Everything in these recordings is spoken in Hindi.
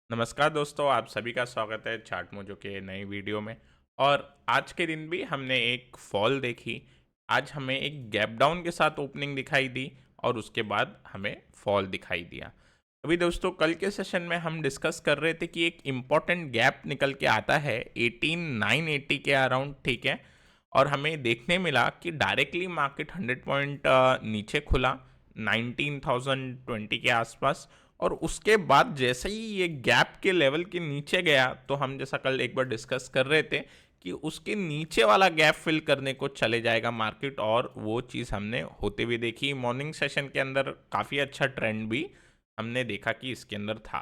नमस्कार दोस्तों, आप सभी का स्वागत है चार्ट मोजो के नई वीडियो में। और आज के दिन भी हमने एक फॉल देखी। आज हमें एक गैप डाउन के साथ ओपनिंग दिखाई दी और उसके बाद हमें फॉल दिखाई दिया। अभी दोस्तों, कल के सेशन में हम डिस्कस कर रहे थे कि एक इम्पॉर्टेंट गैप निकल के आता है 18980 के अराउंड, ठीक है। और हमें देखने मिला कि डायरेक्टली मार्केट 100 पॉइंट नीचे खुला 19,020 के आसपास। और उसके बाद जैसे ही ये गैप के लेवल के नीचे गया, तो हम जैसा कल एक बार डिस्कस कर रहे थे कि उसके नीचे वाला गैप फिल करने को चले जाएगा मार्केट, और वो चीज़ हमने होते हुए देखी। मॉर्निंग सेशन के अंदर काफ़ी अच्छा ट्रेंड भी हमने देखा कि इसके अंदर था।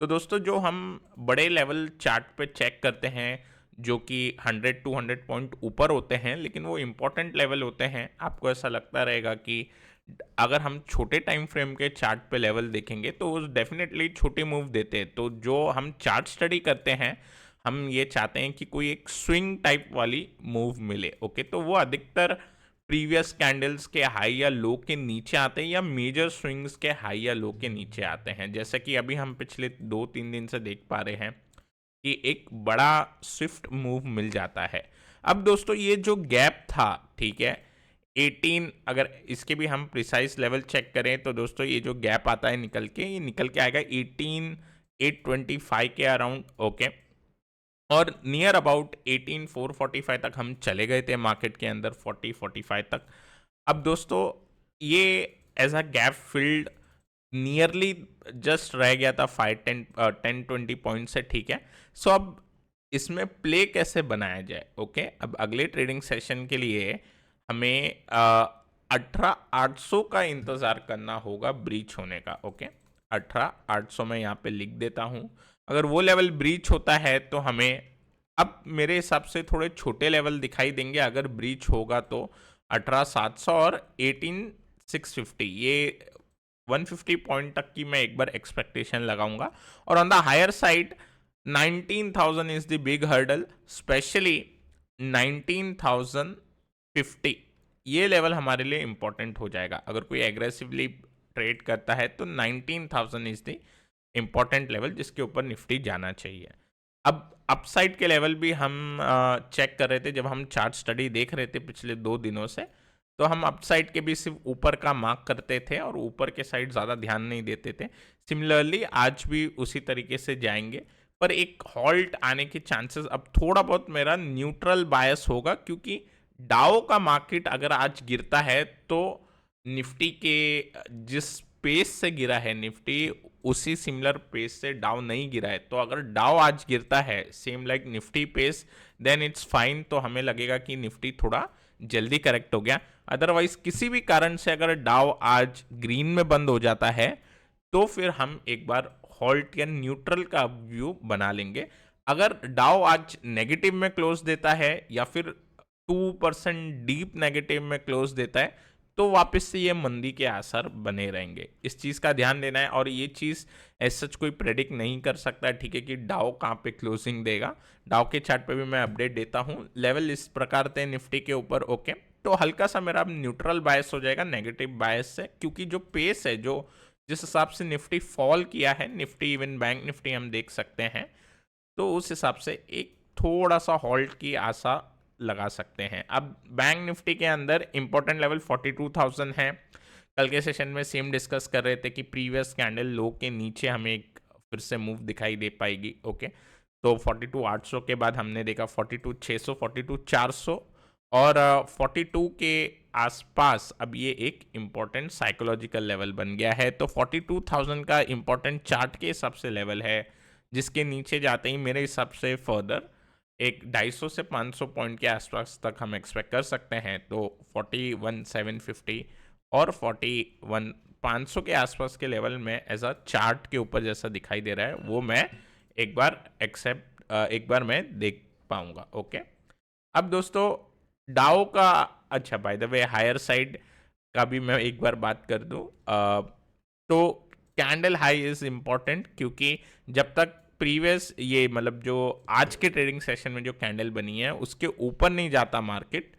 तो दोस्तों, जो हम बड़े लेवल चार्ट पे चेक करते हैं जो कि 100-200 पॉइंट ऊपर होते हैं, लेकिन वो इम्पोर्टेंट लेवल होते हैं, आपको ऐसा लगता रहेगा कि अगर हम छोटे टाइम फ्रेम के चार्ट पे लेवल देखेंगे तो वो डेफिनेटली छोटे मूव देते हैं। तो जो हम चार्ट स्टडी करते हैं, हम ये चाहते हैं कि कोई एक स्विंग टाइप वाली मूव मिले। ओके, तो वो अधिकतर प्रीवियस कैंडल्स के हाई या लो के नीचे आते हैं या मेजर स्विंग्स के हाई या लो के नीचे आते हैं, जैसे कि अभी हम पिछले 2-3 दिन से देख पा रहे हैं कि एक बड़ा स्विफ्ट मूव मिल जाता है। अब दोस्तों, ये जो गैप था, ठीक है, 18, अगर इसके भी हम प्रिसाइज लेवल चेक करें तो दोस्तों ये जो गैप आता है निकल के, ये निकल के आएगा 18,825 के अराउंड। ओके, और नियर अबाउट 18,445 तक हम चले गए थे मार्केट के अंदर, 40-45 तक। अब दोस्तों, ये as a gap filled nearly just रह गया था 5-10-10-20 पॉइंट से, ठीक है। सो अब इसमें प्ले कैसे बनाया जाए? ओके, अब अगले ट्रेडिंग सेशन के लिए हमें 18,800 का इंतज़ार करना होगा ब्रीच होने का। ओके, 18,800 में यहाँ पे लिख देता हूँ। अगर वो लेवल ब्रीच होता है तो हमें, अब मेरे हिसाब से थोड़े छोटे लेवल दिखाई देंगे अगर ब्रीच होगा तो 18,700 और 18,650, ये 150 पॉइंट तक की मैं एक बार एक्सपेक्टेशन लगाऊंगा। और on the higher side 19,000 is the big hurdle, especially 19,050, ये लेवल हमारे लिए इंपॉर्टेंट हो जाएगा। अगर कोई एग्रेसिवली ट्रेड करता है तो 19,000 इज द इंपॉर्टेंट लेवल जिसके ऊपर निफ्टी जाना चाहिए। अब अपसाइड के लेवल भी हम चेक कर रहे थे जब हम चार्ट स्टडी देख रहे थे पिछले 2 दिनों से। तो हम अपसाइड के भी सिर्फ ऊपर का मार्क करते थे और ऊपर के साइड ज़्यादा ध्यान नहीं देते थे। सिमिलरली आज भी उसी तरीके से जाएंगे, पर एक हॉल्ट आने के चांसेस अब थोड़ा बहुत मेरा न्यूट्रल बायस होगा, क्योंकि डाओ का मार्केट अगर आज गिरता है तो निफ्टी के जिस पेस से गिरा है निफ्टी, उसी सिमिलर पेस से डाउ नहीं गिरा है। तो अगर डाउ आज गिरता है same like Nifty pace, then it's fine, तो हमें लगेगा कि निफ्टी थोड़ा जल्दी करेक्ट हो गया। अदरवाइज किसी भी कारण से अगर डाउ आज ग्रीन में बंद हो जाता है तो फिर हम एक बार हॉल्ट या न्यूट्रल का व्यू बना लेंगे। अगर डाउ आज नेगेटिव में क्लोज देता है या फिर 2% डीप नेगेटिव में क्लोज देता है, तो वापस से ये मंदी के आसार बने रहेंगे। इस चीज़ का ध्यान देना है, और ये चीज़ एज सच कोई प्रेडिक्ट नहीं कर सकता, ठीक है, कि डाउ कहाँ पे क्लोजिंग देगा। डाउ के चार्ट पे भी मैं अपडेट देता हूँ। लेवल इस प्रकार थे निफ्टी के ऊपर। ओके, तो हल्का सा मेरा न्यूट्रल बायस हो जाएगा नेगेटिव बायस से, क्योंकि जो पेस है, जो जिस हिसाब से निफ्टी फॉल किया है, निफ्टी इवन बैंक निफ्टी हम देख सकते हैं, तो उस हिसाब से एक थोड़ा सा हॉल्ट की आशा लगा सकते हैं। अब बैंक निफ्टी के अंदर इंपॉर्टेंट लेवल 42,000 है। कल के सेशन में सेम डिस्कस कर रहे थे कि प्रीवियस कैंडल लो के नीचे हमें एक फिर से मूव दिखाई दे पाएगी। ओके, तो 42,800 के बाद हमने देखा 42,600, 42,400 और 42 के आसपास अब ये एक इम्पॉर्टेंट साइकोलॉजिकल लेवल बन गया है। तो 42,000 का इम्पॉर्टेंट चार्ट के हिसाब से लेवल है, जिसके नीचे जाते ही मेरे हिसाब से फर्दर एक 250 से 500 पॉइंट के आसपास तक हम एक्सपेक्ट कर सकते हैं। तो 41,750 और 41,500 के आसपास के लेवल में एज अ चार्ट के ऊपर जैसा दिखाई दे रहा है, वो मैं एक बार मैं देख पाऊंगा। ओके, अब दोस्तों, डाओ का, अच्छा by the way higher side का भी मैं एक बार बात कर दूं। तो कैंडल हाई इज इम्पॉर्टेंट, क्योंकि जब तक प्रीवियस ये मतलब जो आज के ट्रेडिंग सेशन में जो कैंडल बनी है उसके ऊपर नहीं जाता मार्केट,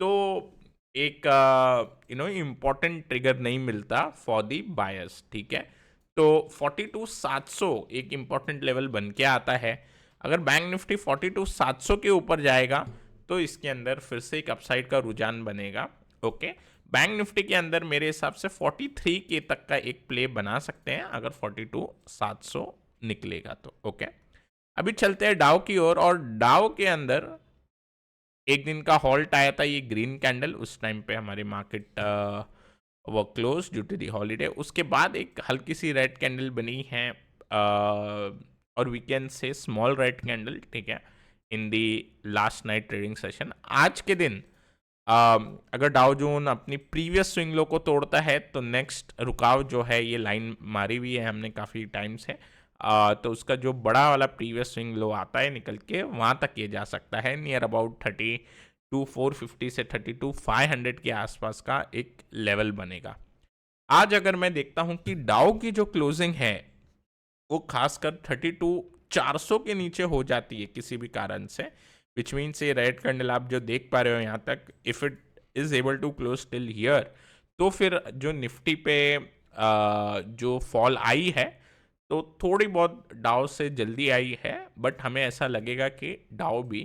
तो एक इम्पॉर्टेंट ट्रिगर नहीं मिलता फॉर दी बायर्स, ठीक है। तो 42,700 एक इम्पॉर्टेंट लेवल बन के आता है। अगर बैंक निफ्टी 42,700 के ऊपर जाएगा तो इसके अंदर फिर से एक अपसाइड का रुझान बनेगा। ओके, बैंक निफ्टी के अंदर मेरे हिसाब से 43 के तक का एक प्ले बना सकते हैं अगर 42,700 निकलेगा तो। ओके, अभी चलते हैं डाउ की ओर, और डाउ के अंदर एक दिन का हॉल्ट आया था, ये ग्रीन कैंडल, उस टाइम पे हमारी मार्केट वो close due to the holiday. उसके बाद एक हल्की सी रेड कैंडल बनी है, और we can say small red candle, ठीक है, in the last night trading session. आज के दिन अगर डाउ जोन अपनी प्रीवियस स्विंग लो को तोड़ता है तो नेक्स्ट रुकाव जो है, ये लाइन मारी हुई है हमने काफ़ी टाइम से, तो उसका जो बड़ा वाला प्रीवियस स्विंग लो आता है निकल के, वहाँ तक ये जा सकता है, नियर अबाउट 32,450 से 32,500 के आसपास का एक लेवल बनेगा। आज अगर मैं देखता हूँ कि डाउ की जो क्लोजिंग है वो खासकर 32,400 के नीचे हो जाती है किसी भी कारण से, विच मीन्स ये रेड कैंडल आप जो देख पा रहे हो यहाँ तक, if it is able to close till here, तो फिर जो निफ्टी पे जो फॉल आई है तो थोड़ी बहुत डाउ से जल्दी आई है, बट हमें ऐसा लगेगा कि डाउ भी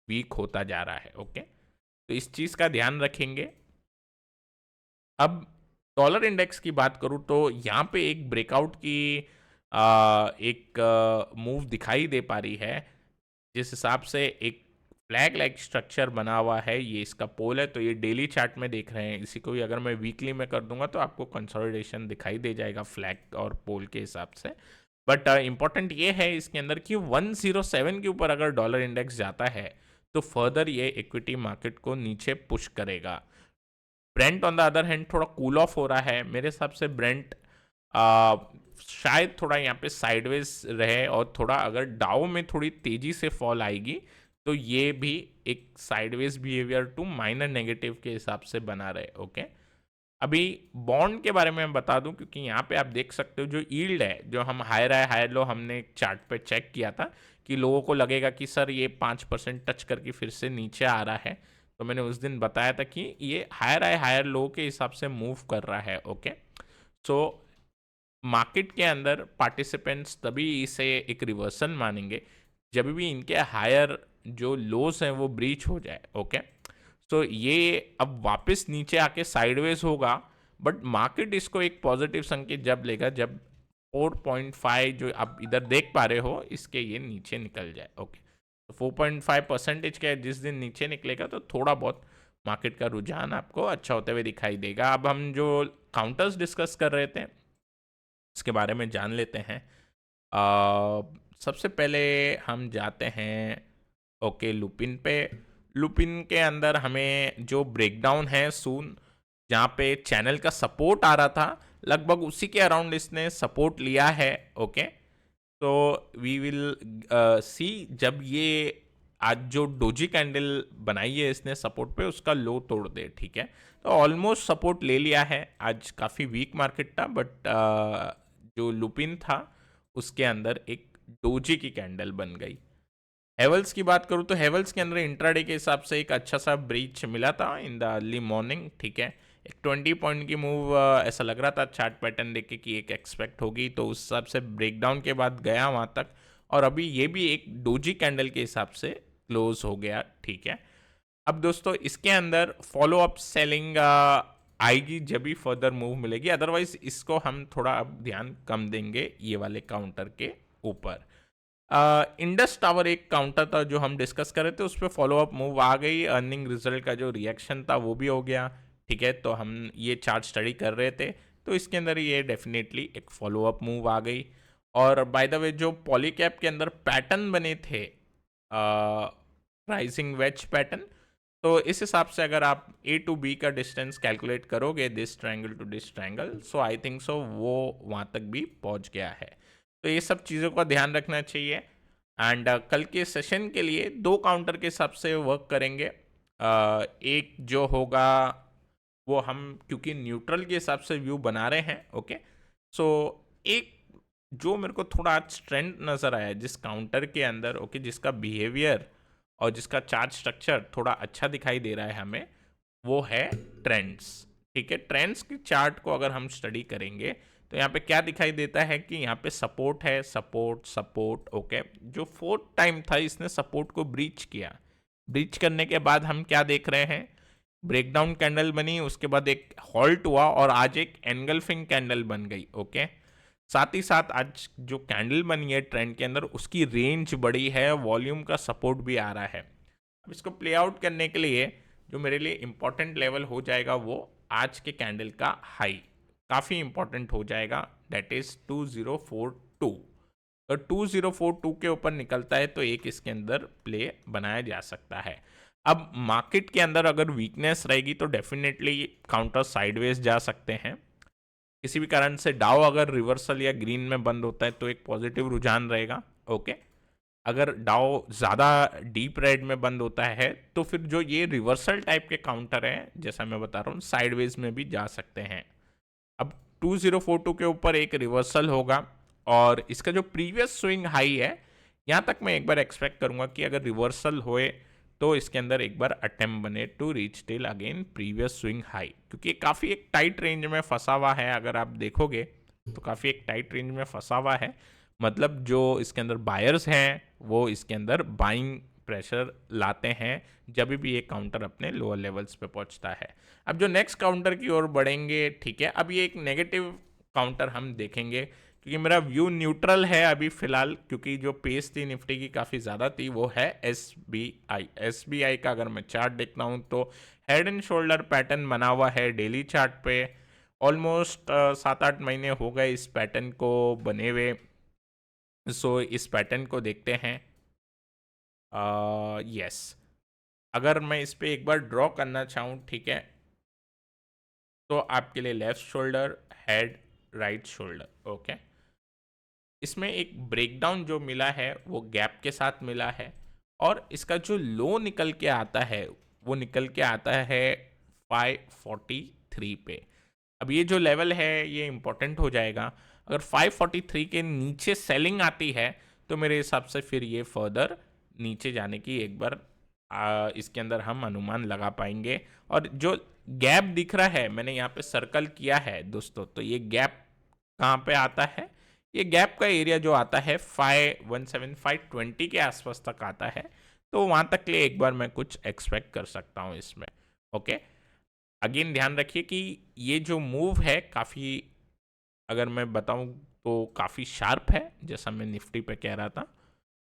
वीक होता जा रहा है। ओके, तो इस चीज़ का ध्यान रखेंगे। अब डॉलर इंडेक्स की बात करूँ तो यहाँ पे एक ब्रेकआउट की एक मूव दिखाई दे पा रही है, जिस हिसाब से एक फ्लैग लाइक स्ट्रक्चर बना हुआ है, ये इसका पोल है, तो ये डेली चार्ट में देख रहे हैं। इसी को भी अगर मैं वीकली में कर दूंगा तो आपको कंसोलिडेशन दिखाई दे जाएगा फ्लैग और पोल के हिसाब से। बट इंपॉर्टेंट ये है इसके अंदर कि 107 के ऊपर अगर डॉलर इंडेक्स जाता है तो फर्दर ये इक्विटी मार्केट को नीचे पुश करेगा। Brent on the other hand थोड़ा कूल ऑफ हो रहा है, मेरे हिसाब से ब्रेंट शायद थोड़ा यहाँ पे साइडवेज रहे, और थोड़ा अगर डाउ में थोड़ी तेजी से फॉल आएगी तो ये भी एक sideways behaviour to minor negative के हिसाब से बना रहे। ओके, अभी बॉन्ड के बारे में मैं बता दूं, क्योंकि यहाँ पे आप देख सकते हो जो यील्ड है, जो हम हायर है हायर लो हमने चार्ट पे चेक किया था कि लोगों को लगेगा कि सर ये 5% टच करके फिर से नीचे आ रहा है, तो मैंने उस दिन बताया था कि ये हायर है हायर लो के हिसाब से मूव कर रहा है। ओके, सो मार्केट के अंदर पार्टिसिपेंट्स तभी इसे एक रिवर्सल मानेंगे जब भी इनके हायर जो लोस हैं वो ब्रीच हो जाए। ओके, सो ये अब वापस नीचे आके साइडवेज होगा, बट मार्केट इसको एक पॉजिटिव संकेत जब लेगा जब 4.5 जो आप इधर देख पा रहे हो इसके ये नीचे निकल जाए। ओके, तो 4.5% का जिस दिन नीचे निकलेगा तो थोड़ा बहुत मार्केट का रुझान आपको अच्छा होते हुए दिखाई देगा। अब हम जो काउंटर्स डिस्कस कर रहे थे इसके बारे में जान लेते हैं। सबसे पहले हम जाते हैं ओके लुपिन पे। लुपिन के अंदर हमें जो ब्रेकडाउन है सून, जहाँ पे चैनल का सपोर्ट आ रहा था लगभग उसी के अराउंड इसने सपोर्ट लिया है। ओके, तो वी विल सी जब ये आज जो डोजी कैंडल बनाई है इसने सपोर्ट पे उसका लो तोड़ दे। ठीक है, तो ऑलमोस्ट सपोर्ट ले लिया है। आज काफ़ी वीक मार्केट था, बट जो लुपिन था उसके अंदर एक डोजी की कैंडल बन गई। हेवल्स की बात करूँ तो हेवल्स के अंदर इंट्राडे के हिसाब से एक अच्छा सा ब्रीच मिला था इन द अर्ली मॉर्निंग। ठीक है, एक 20 पॉइंट की मूव ऐसा लग रहा था चार्ट पैटर्न देख के कि एक एक्सपेक्ट होगी, तो उस हिसाब से ब्रेकडाउन के बाद गया वहाँ तक, और अभी ये भी एक डोजी कैंडल के हिसाब से क्लोज हो गया। ठीक है, अब दोस्तों इसके अंदर फॉलो अप सेलिंग आएगी जब भी फर्दर मूव मिलेगी, अदरवाइज इसको हम थोड़ा अब ध्यान कम देंगे ये वाले काउंटर के ऊपर। इंडस टावर एक काउंटर था जो हम डिस्कस कर रहे थे, उस पर फॉलो अप मूव आ गई, अर्निंग रिजल्ट का जो रिएक्शन था वो भी हो गया। ठीक है, तो हम ये चार्ट स्टडी कर रहे थे तो इसके अंदर ये डेफिनेटली एक फॉलो अप मूव आ गई। और बाय द वे जो पॉलीकैप के अंदर पैटर्न बने थे राइजिंग वेज पैटर्न, तो इस हिसाब से अगर आप ए टू बी का डिस्टेंस कैलकुलेट करोगे this triangle to this triangle, so I think so वो वहाँ तक भी पहुँच गया है। तो ये सब चीज़ों का ध्यान रखना चाहिए। एंड कल के सेशन के लिए दो काउंटर के हिसाब से वर्क करेंगे। एक जो होगा वो हम क्योंकि न्यूट्रल के हिसाब से व्यू बना रहे हैं। ओके, सो एक जो मेरे को थोड़ा आज ट्रेंड नज़र आया जिस काउंटर के अंदर, ओके, जिसका बिहेवियर और जिसका चार्ट स्ट्रक्चर थोड़ा अच्छा दिखाई दे रहा है हमें, वो है ट्रेंड्स। ठीक है, ट्रेंड्स की चार्ट को अगर हम स्टडी करेंगे तो यहाँ पे क्या दिखाई देता है कि यहाँ पे सपोर्ट है, सपोर्ट सपोर्ट। ओके, जो 4th टाइम था इसने सपोर्ट को ब्रीच किया। ब्रीच करने के बाद हम क्या देख रहे हैं, ब्रेकडाउन कैंडल बनी, उसके बाद एक हॉल्ट हुआ और आज एक एनगल्फिंग कैंडल बन गई। ओके, साथ ही साथ आज जो कैंडल बनी है ट्रेंड के अंदर उसकी रेंज बड़ी है, वॉल्यूम का सपोर्ट भी आ रहा है। अब इसको प्ले आउट करने के लिए जो मेरे लिए इंपॉर्टेंट लेवल हो जाएगा वो आज के कैंडल का हाई काफ़ी इंपॉर्टेंट हो जाएगा, दैट इज 2042। अगर 2042 के ऊपर निकलता है तो एक इसके अंदर प्ले बनाया जा सकता है। अब मार्केट के अंदर अगर वीकनेस रहेगी तो डेफिनेटली काउंटर साइडवेज जा सकते हैं। किसी भी कारण से डाउ अगर रिवर्सल या ग्रीन में बंद होता है तो एक पॉजिटिव रुझान रहेगा। ओके, अगर डाउ ज़्यादा डीप रेड में बंद होता है तो फिर जो ये रिवर्सल टाइप के काउंटर हैं जैसा मैं बता रहा हूँ साइडवेज में भी जा सकते हैं। अब 2042 के ऊपर एक रिवर्सल होगा और इसका जो प्रीवियस स्विंग हाई है यहाँ तक मैं एक बार एक्सपेक्ट करूँगा कि अगर रिवर्सल होए तो इसके अंदर एक बार अटेम्प्ट बने to reach till again previous swing high, क्योंकि काफ़ी एक टाइट रेंज में फंसा हुआ है। अगर आप देखोगे तो काफ़ी एक टाइट रेंज में फंसा हुआ है, मतलब जो इसके अंदर बायर्स हैं वो इसके अंदर बाइंग प्रेशर लाते हैं जब भी ये काउंटर अपने लोअर लेवल्स पे पहुंचता है। अब जो नेक्स्ट काउंटर की ओर बढ़ेंगे, ठीक है, अब ये एक नेगेटिव काउंटर हम देखेंगे क्योंकि मेरा व्यू न्यूट्रल है अभी फिलहाल, क्योंकि जो पेस थी निफ्टी की काफ़ी ज़्यादा थी वो है एसबीआई का अगर मैं चार्ट देखता हूँ तो हेड एंड शोल्डर पैटर्न बना हुआ है डेली चार्ट पे। ऑलमोस्ट 7-8 महीने हो गए इस पैटर्न को बने हुए। सो इस पैटर्न को देखते हैं। यस, अगर मैं इस पर एक बार ड्रॉ करना चाहूँ, ठीक है, तो आपके लिए left shoulder, head, right shoulder. Okay, इसमें एक ब्रेकडाउन जो मिला है वो गैप के साथ मिला है और इसका जो लो निकल के आता है वो निकल के आता है 543 पे। अब ये जो लेवल है ये इंपॉर्टेंट हो जाएगा। अगर 543 के नीचे सेलिंग आती है तो मेरे हिसाब से फिर ये फर्दर नीचे जाने की एक बार इसके अंदर हम अनुमान लगा पाएंगे। और जो गैप दिख रहा है मैंने यहाँ पे सर्कल किया है दोस्तों, तो ये गैप कहाँ पे आता है, ये गैप का एरिया जो आता है 517-520 के आसपास तक आता है, तो वहाँ तक के लिए एक बार मैं कुछ एक्सपेक्ट कर सकता हूँ इसमें। ओके, अगेन ध्यान रखिए कि ये जो मूव है काफ़ी, अगर मैं बताऊँ तो काफ़ी शार्प है जैसा मैं निफ्टी पे कह रहा था।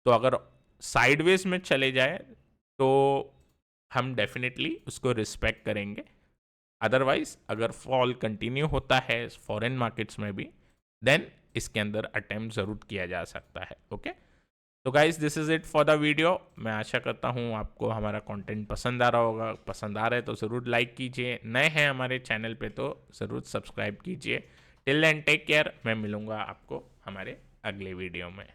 तो अगर साइडवेज में चले जाए तो हम डेफिनेटली उसको रिस्पेक्ट करेंगे। अदरवाइज अगर फॉल कंटिन्यू होता है फॉरेन मार्केट्स में भी देन इसके अंदर अटेम्प्ट ज़रूर किया जा सकता है। ओके, तो guys this is it for the video. मैं आशा करता हूँ आपको हमारा कंटेंट पसंद आ रहा होगा। पसंद आ रहा है तो ज़रूर लाइक कीजिए, नए हैं हमारे चैनल पे तो ज़रूर सब्सक्राइब कीजिए। टिल देन टेक केयर, मैं मिलूँगा आपको हमारे अगले वीडियो में।